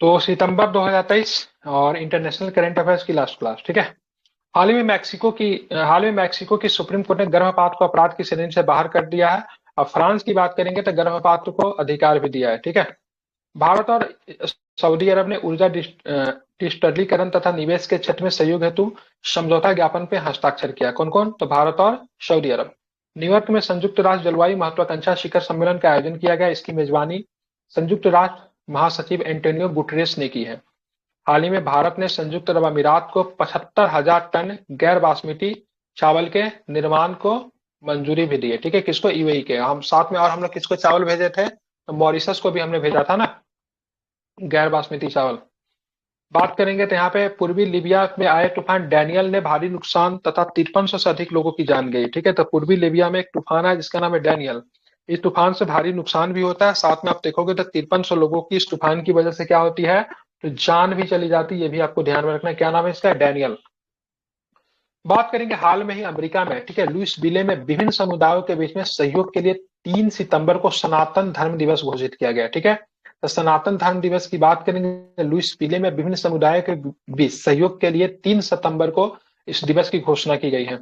तो सितंबर 2023 और international current affairs की लास्ट क्लास, ठीक है। हाल ही में मैक्सिको की सुप्रीम कोर्ट ने गर्भपात को अपराध की श्रेणी से बाहर कर दिया है। अब फ्रांस की बात करेंगे तो गर्भपात को अधिकार भी दिया है, ठीक है। भारत और सऊदी अरब ने ऊर्जा डिजिटलीकरण तथा निवेश के क्षेत्र में सहयोग हेतु समझौता ज्ञापन पे हस्ताक्षर किया। कौन कौन? तो भारत और सऊदी अरब। न्यूयॉर्क में संयुक्त राष्ट्र जलवायु महत्वाकांक्षा शिखर सम्मेलन का आयोजन किया गया। इसकी मेजबानी संयुक्त राष्ट्र महासचिव एंटोनियो गुटरेस ने की है। हाल ही में भारत ने संयुक्त अरब अमीरात को 75,000 टन गैर बासमती चावल के निर्माण को मंजूरी भी दी है, ठीक है। किसको? यूएई के। हम साथ में और हम लोग किसको चावल भेजे थे? तो मॉरिशस को भी हमने भेजा था ना, गैर बासमती चावल। बात करेंगे तो यहाँ पे पूर्वी लीबिया में आए तूफान डैनियल ने भारी नुकसान तथा 5300 से अधिक लोगों की जान गई, ठीक है। तो पूर्वी लीबिया में एक तूफान है जिसका नाम है डैनियल। इस तूफान से भारी नुकसान भी होता है, साथ में आप देखोगे तो 5300 लोगों की इस तूफान की वजह से क्या होती है, तो जान भी चली जाती है। ये भी आपको ध्यान में रखना है। क्या नाम है इसका? डैनियल। बात करेंगे हाल में ही अमेरिका में, ठीक है, लुइसविले में विभिन्न समुदायों के बीच में सहयोग के लिए 3 सितंबर को सनातन धर्म दिवस घोषित किया गया, ठीक है। तो सनातन धर्म दिवस की बात करेंगे, लुइसविले में विभिन्न समुदायों के बीच सहयोग के लिए 3 सितंबर को इस दिवस की घोषणा की गई है।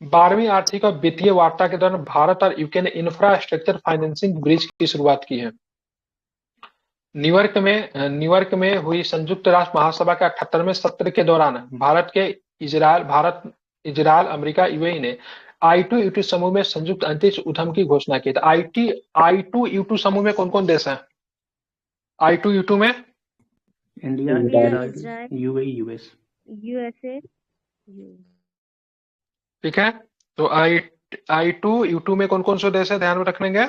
12वीं आर्थिक और वित्तीय वार्ता के दौरान भारत और यूके ने इंफ्रास्ट्रक्चर फाइनेंसिंग ब्रिज की शुरुआत की है। न्यूयॉर्क में हुई संयुक्त राष्ट्र महासभा के 78वें सत्र के दौरान भारत, इजरायल, अमेरिका, यूएई ने I2U2 समूह में संयुक्त अंतरिक्ष उद्यम की घोषणा की। तो I2U2 समूह में कौन कौन देश हैं? I2U2 में India, India, Israel, UAE, US. USA, ठीक है। तो I2U2 में कौन कौन से देश है, ध्यान में रखेंगे।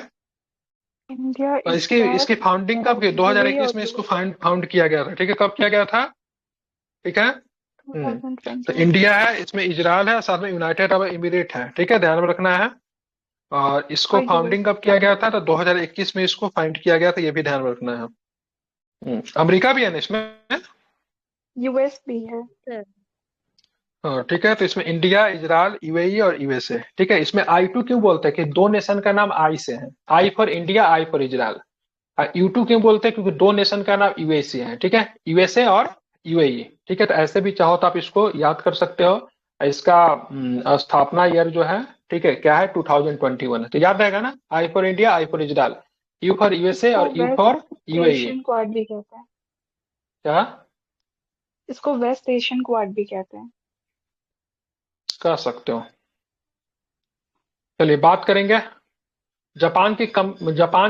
इंडिया, और इसकी इजराइल, फाउंडिंग कब की? 2021 में इसको फाउंड किया गया था, ठीक है। कब किया गया था? ठीक है। तो 2020। इंडिया है, इसमें इजराइल है, साथ में यूनाइटेड अरब इमिरेट है, ठीक है, ध्यान में रखना है। और इसको और फाउंडिंग कब किया गया था? तो 2021 में इसको फाइंड किया गया था, ये भी ध्यान में रखना है। अमेरिका भी है ना इसमें। यूएस भी है। सर। हाँ, ठीक है। तो इसमें इंडिया, इजराइल, यूएई और यूएसए, ठीक है। इसमें I2 क्यों बोलते हैं? कि दो नेशन का नाम आई से है। I for India, I for Israel. U2 क्यों बोलते हैं? क्योंकि दो नेशन का नाम यूएसए है, ठीक है, यूएसए और यूएई, ठीक है। तो ऐसे भी चाहो तो आप इसको याद कर सकते हो। इसका स्थापना ईयर जो है, ठीक है, क्या है? 2021 है। तो याद रहेगा ना, I for India, I for Israel, U for USA इसको और U for UAE. Asian quad भी कहते हैं। क्या इसको वेस्ट एशियन क्वाड भी कहते हैं। कर सकते हो? चलिए बात करेंगे जापान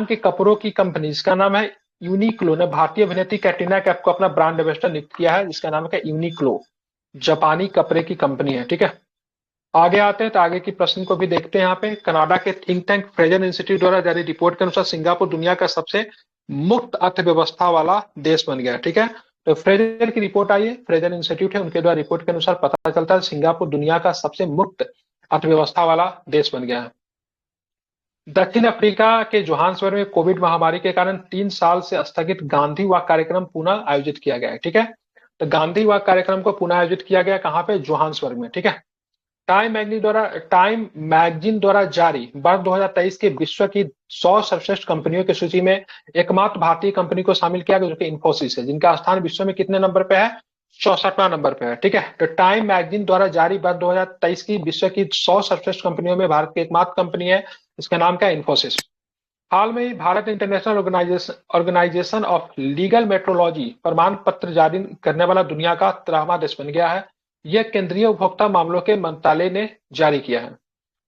के कपड़ों की कंपनी जिसका नाम है यूनिक्लो ने भारतीय अभिनेत्री कैटरीना कैफ को अपना ब्रांड एम्बेसडर नियुक्त किया है, जिसका नाम है यूनिक्लो। जापानी कपड़े की कंपनी है, ठीक है। आगे आते हैं तो आगे की प्रश्न को भी देखते हैं। यहाँ पे कनाडा के थिंक टैंक फ्रेजर इंस्टीट्यूट द्वारा जारी रिपोर्ट के अनुसार सिंगापुर दुनिया का सबसे मुक्त अर्थव्यवस्था वाला देश बन गया, ठीक है। तो फ्रेजर की रिपोर्ट आई है, फ्रेजर इंस्टीट्यूट है, उनके द्वारा रिपोर्ट के अनुसार पता चलता है सिंगापुर दुनिया का सबसे मुक्त अर्थव्यवस्था वाला देश बन गया है। दक्षिण अफ्रीका के जोहान्सबर्ग में कोविड महामारी के कारण 3 साल से स्थगित गांधी वॉक कार्यक्रम पुनः आयोजित किया गया है, ठीक है। तो गांधी वॉक कार्यक्रम को पुनः आयोजित किया गया कहाँ पे? जोहान्सबर्ग में, ठीक है। टाइम मैगजीन द्वारा जारी वर्ष 2023 के विश्व की 100 सर्वश्रेष्ठ कंपनियों की सूची में एकमात्र भारतीय कंपनी को शामिल किया गया जो कि इन्फोसिस है, जिनका स्थान विश्व में कितने नंबर पे है? 64वां नंबर पे है, ठीक है। तो टाइम मैगजीन द्वारा जारी वर्ष 2023 की विश्व की 100 सर्वश्रेष्ठ कंपनियों में भारत की एकमात्र कंपनी है, इसका नाम क्या है? इन्फोसिस। हाल में ही Bharat international organisation of legal metrology प्रमाण पत्र जारी करने वाला दुनिया का 13वां देश बन गया है। यह केंद्रीय उपभोक्ता मामलों के मंत्रालय ने जारी किया है।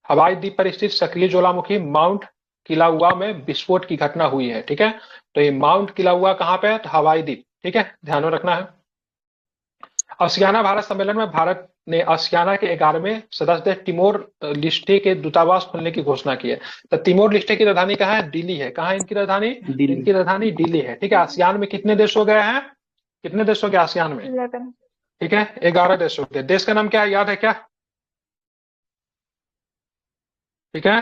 हवाई द्वीप पर स्थित सक्रिय ज्वालामुखी माउंट किलाउआ में विस्फोट की घटना हुई है, ठीक है। तो ये माउंट किलाउआ कहाँ पे है? तो हवाई द्वीप, ठीक है, ध्यान में रखना है। आसियाना भारत सम्मेलन में भारत ने आसियाना के 11वें सदस्य टिमोर लिस्टे के दूतावास खोलने की घोषणा की है। तो तिमोर लिस्टे की राजधानी कहाँ है? दिल्ली है। कहाँ है इनकी राजधानी? दिल्ली। इनकी राजधानी दिल्ली है, ठीक है। आसियान में कितने देश हो गए हैं? कितने देश हो गए आसियान में? 11। ठीक है, 11 देश हो गए। देश का नाम क्या है, याद है क्या? ठीक है,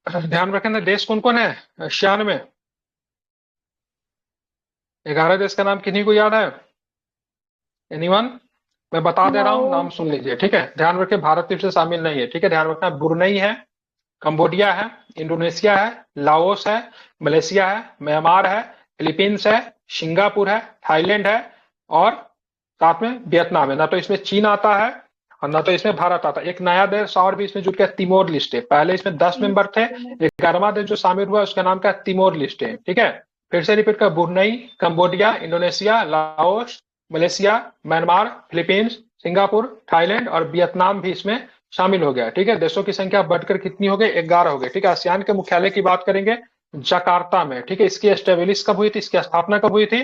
ध्यान रखना। देश कौन कौन है आसियान में? 11 देश का नाम किन्हीं को याद है? एनीवन? मैं बता दे रहा हूँ, नाम सुन लीजिए, ठीक है। ध्यान रखें, भारत इससे शामिल नहीं है, ठीक है, ध्यान रखना। ब्रुनई है, कंबोडिया है, इंडोनेशिया है, लाओस है, मलेशिया है, म्यांमार है, फिलीपींस है, सिंगापुर है, थाईलैंड है और साथ में वियतनाम है। ना तो इसमें चीन आता है और ना तो इसमें भारत आता है। एक नया देश और भी इसमें जुड़ गया, तिमोर लिस्टे। पहले इसमें 10 मेंबर थे, 11वां देश जो शामिल हुआ उसका नाम क्या है, तिमोर लिस्टे। ठीक है, फिर से रिपीट कर, Brunei, Cambodia, Indonesia, Laos, Malaysia, Myanmar, Philippines, Singapore, Thailand और वियतनाम भी इसमें शामिल हो गया। ठीक है, देशों की संख्या बढ़कर कितनी हो गई, 11 हो गई। ठीक है, आसियान के मुख्यालय की बात करेंगे जकार्ता में। ठीक है, इसकी एस्टेब्लिश कब हुई थी, इसकी स्थापना कब हुई थी,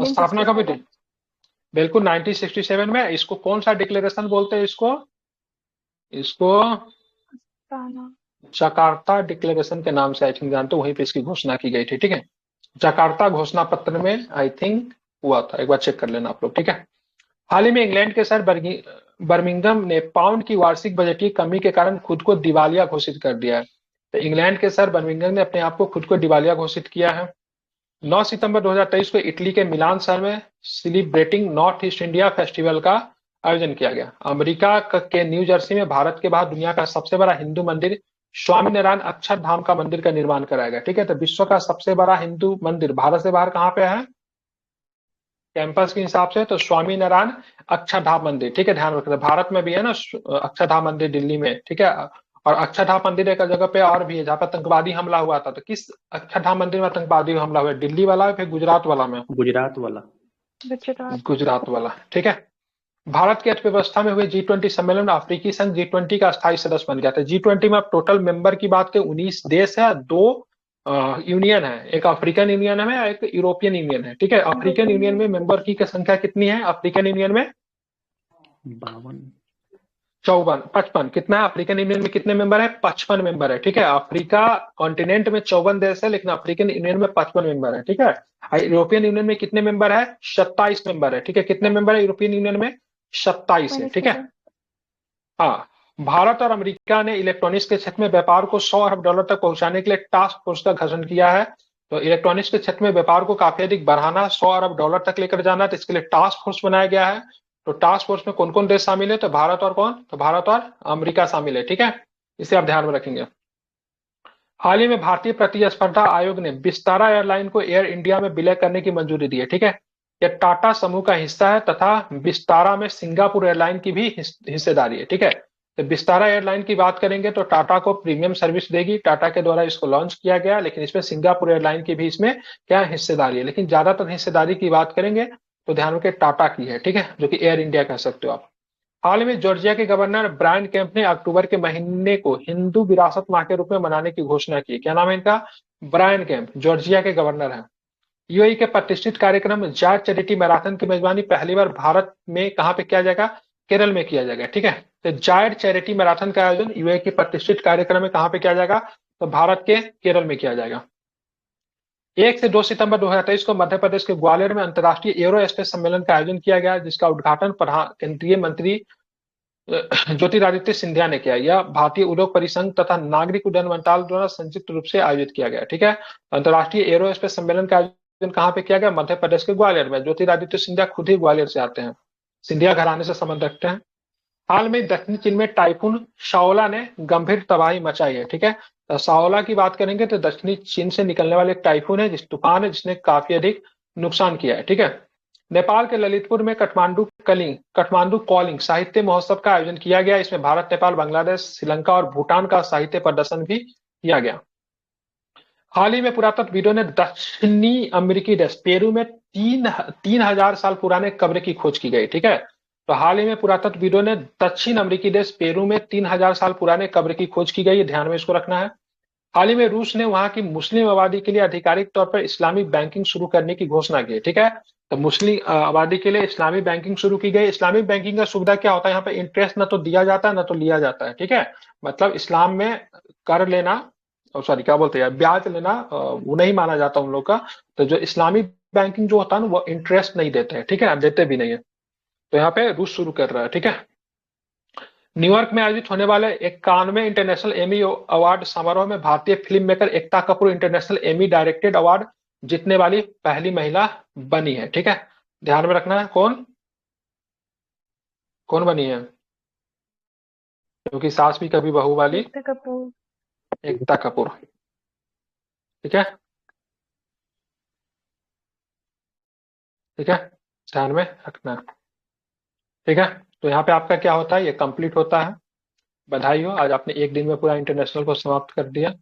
स्थापना कब हुई थी? 1967। बिल्कुल 1967 में। इसको कौन सा डिक्लेरेशन बोलते हैं, इसको इसको गाना। जकार्ता डिक्लेरेशन के नाम से आई थिंक जानते हो, वहीं पे इसकी घोषणा की गई थी। ठीक है, जकार्ता घोषणा पत्र में आई थिंक हुआ था, एक बार चेक कर लेना आप लोग। ठीक है, हाल ही में इंग्लैंड के शहर बर्मिंघम ने पाउंड की वार्षिक बजटीय कमी के कारण खुद को दिवालिया घोषित कर दिया है। तो इंग्लैंड के शहर बर्मिंघम ने अपने आप को खुद को दिवालिया घोषित किया है। 9 सितंबर 2023 को इटली के मिलान शहर में celebrating north east India festival का आयोजन किया गया। अमेरिका के न्यू जर्सी में भारत के बाद दुनिया का सबसे बड़ा हिंदू मंदिर स्वामीनारायण अक्षरधाम का मंदिर का निर्माण कराया गया। ठीक है, तो विश्व का सबसे बड़ा हिंदू मंदिर भारत से बाहर कहाँ पे है, कैंपस के हिसाब से तो स्वामीनारायण अक्षरधाम मंदिर। ठीक है, ध्यान रखना, भारत में भी है ना अक्षरधाम मंदिर दिल्ली में। ठीक है, और अक्षरधाम मंदिर एक जगह पे और भी है जहाँ पर आतंकवादी हमला हुआ था। तो किस अक्षरधाम मंदिर में आतंकवादी हमला हुआ, दिल्ली वाला है फिर गुजरात वाला में? गुजरात वाला। गुजरात। गुजरात वाला। ठीक है, भारत की अर्थव्यवस्था में हुए G20 सम्मेलन में अफ्रीकी संघ G20 का स्थायी सदस्य बन गया था। G20 में अब टोटल मेंबर की बात करें 19 देश है, 2 यूनियन है, एक अफ्रीकन यूनियन है, एक यूरोपियन यूनियन है। ठीक है, अफ्रीकन यूनियन में मेंबर की संख्या कितनी है, अफ्रीकन यूनियन में 52। 54, 55 कितना है, अफ्रीकन यूनियन में कितने मेंबर है, 55 मेंबर है। ठीक है, अफ्रीका कॉन्टिनेंट में 54 देश है, लेकिन अफ्रीकन यूनियन में 55 मेंबर है। ठीक है, यूरोपियन यूनियन में कितने मेंबर है, 27 मेंबर है। ठीक है, कितने मेंबर है यूरोपियन यूनियन में, 27 है। ठीक है, 27। हाँ, भारत और अमेरिका ने इलेक्ट्रॉनिक्स के क्षेत्र में व्यापार को 100 अरब डॉलर तक पहुंचाने के लिए टास्क फोर्स का गठन किया है। तो इलेक्ट्रॉनिक्स के क्षेत्र में व्यापार को काफी अधिक बढ़ाना, 100 अरब डॉलर तक लेकर जाना, तो इसके लिए टास्क फोर्स बनाया गया है। तो टास्क फोर्स में कौन कौन देश शामिल है, तो भारत और कौन, तो भारत और अमेरिका शामिल है। ठीक है, इसे आप ध्यान में रखेंगे। हाल ही में भारतीय प्रतिस्पर्धा आयोग ने विस्तारा एयरलाइन को एयर इंडिया में विलय करने की मंजूरी दी है। ठीक है, यह टाटा समूह का हिस्सा है तथा विस्तारा में सिंगापुर एयरलाइन की भी हिस्सेदारी है। ठीक है, तो विस्तारा एयरलाइन की बात करेंगे तो टाटा को प्रीमियम सर्विस देगी, टाटा के द्वारा इसको लॉन्च किया गया, लेकिन इसमें सिंगापुर एयरलाइन की भी इसमें क्या हिस्सेदारी है, लेकिन ज्यादातर हिस्सेदारी की बात करेंगे तो ध्यान रखें टाटा की है। ठीक है, जो कि एयर इंडिया कह सकते हो आप। हाल में जॉर्जिया के गवर्नर ब्रायन कैंप ने अक्टूबर के महीने को हिंदू विरासत माह के रूप में मनाने की घोषणा की। क्या नाम है इनका, ब्रायन कैंप, जॉर्जिया के गवर्नर हैं। यूएई के प्रतिष्ठित कार्यक्रम जायड चैरिटी मैराथन की मेजबानी पहली बार भारत में कहां पे किया जाएगा, केरल में किया जाएगा। ठीक है, तो जायड चैरिटी मैराथन का आयोजन यूएई के प्रतिष्ठित कार्यक्रम में कहां पे किया जाएगा, तो भारत के केरल में किया जाएगा। 1 से 2 सितंबर 2023 को मध्य प्रदेश के ग्वालियर में अंतर्राष्ट्रीय एरो स्पेस सम्मेलन का आयोजन किया गया, जिसका उद्घाटन केंद्रीय मंत्री ज्योतिरादित्य सिंधिया ने किया। यह भारतीय उद्योग परिसंघ तथा नागरिक उड्डयन मंत्रालय द्वारा संयुक्त रूप से आयोजित किया गया। ठीक है, अंतर्राष्ट्रीय एरो स्पेस सम्मेलन का आयोजन कहाँ पे किया गया, मध्य प्रदेश के ग्वालियर में। ज्योतिरादित्य सिंधिया खुद ही ग्वालियर से आते हैं, सिंधिया घराने से संबंध रखते हैं। हाल में दक्षिणी चीन में टाइफून शाओला ने गंभीर तबाही मचाई है। ठीक है, तो शाओला की बात करेंगे तो दक्षिणी चीन से निकलने वाले एक टाइफून है, जिस तूफान है जिसने काफी अधिक नुकसान किया है। ठीक है, नेपाल के ललितपुर में काठमांडू कॉलिंग साहित्य महोत्सव का आयोजन किया गया। इसमें भारत, नेपाल, बांग्लादेश, श्रीलंका और भूटान का साहित्य प्रदर्शन भी किया गया। हाल ही में पुरातत्वविदों ने दक्षिणी अमेरिकी देश पेरू में 3000 साल पुराने कब्र की खोज की गई। ठीक है, तो हाल ही में पुरातत्वविदों ने दक्षिण अमेरिकी देश पेरू में 3000 साल पुराने कब्र की खोज की गई, ध्यान में इसको रखना है। हाल ही में रूस ने वहां की मुस्लिम आबादी के लिए आधिकारिक तौर पर इस्लामिक बैंकिंग शुरू करने की घोषणा की। ठीक है, तो मुस्लिम आबादी के लिए इस्लामिक बैंकिंग शुरू की गई। इस्लामिक बैंकिंग का सुविधा क्या होता है, यहाँ पे इंटरेस्ट ना तो दिया जाता है ना तो लिया जाता है। ठीक है, मतलब इस्लाम में कर लेना, सॉरी क्या बोलते हैं, ब्याज लेना वो नहीं माना जाता उन लोग का। तो जो इस्लामिक बैंकिंग जो होता है ना, वो इंटरेस्ट नहीं देते हैं। ठीक है, देते भी नहीं है। तो यहाँ पे रूस शुरू कर रहा है। ठीक है, न्यूयॉर्क में आयोजित होने वाले 91वें इंटरनेशनल एमी अवार्ड समारोह में भारतीय film maker Ekta Kapoor international Emmy directed award जीतने वाली पहली महिला बनी है। ठीक है, ध्यान में रखना है कौन कौन बनी है, क्योंकि सास भी कभी बहू वाली एकता कपूर। एकता कपूर। ठीक है, ठीक है, ध्यान में रखना। ठीक है, तो यहाँ पे आपका क्या होता है, ये कंप्लीट होता है। बधाई हो, आज आपने एक दिन में पूरा इंटरनेशनल को समाप्त कर दिया।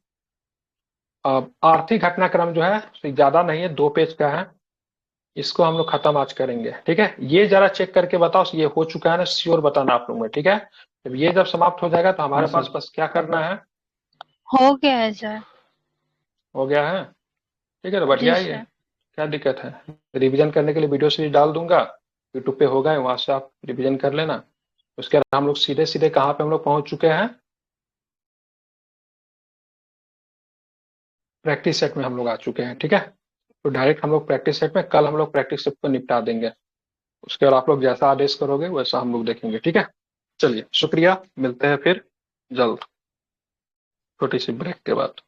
अब आर्थिक घटनाक्रम जो है ज्यादा नहीं है, 2 पेज का है, इसको हम लोग खत्म आज करेंगे। ठीक है, ये जरा चेक करके बताओ ये हो चुका है ना, श्योर बताना आप लोग में। ठीक है, जब ये जब समाप्त हो जाएगा तो हमारे हाँ पास सर। बस क्या करना है, हो गया है सर। हो गया है। ठीक है, तो जी बढ़िया ही है, सर। क्या दिक्कत है। रिवीजन करने के लिए वीडियो सीरीज डाल दूंगा, यूट्यूब पे होगा, वहां से आप रिवीजन कर लेना। उसके बाद हम लोग सीधे सीधे कहाँ पे हम लोग पहुंच चुके हैं, प्रैक्टिस सेट में हम लोग आ चुके हैं। ठीक है, तो डायरेक्ट हम लोग प्रैक्टिस सेट में, कल हम लोग प्रैक्टिस सेट को निपटा देंगे। उसके बाद आप लोग जैसा आदेश करोगे वैसा हम लोग देखेंगे। ठीक है, चलिए शुक्रिया, मिलते हैं फिर जल्द, छोटी सी ब्रेक के बाद।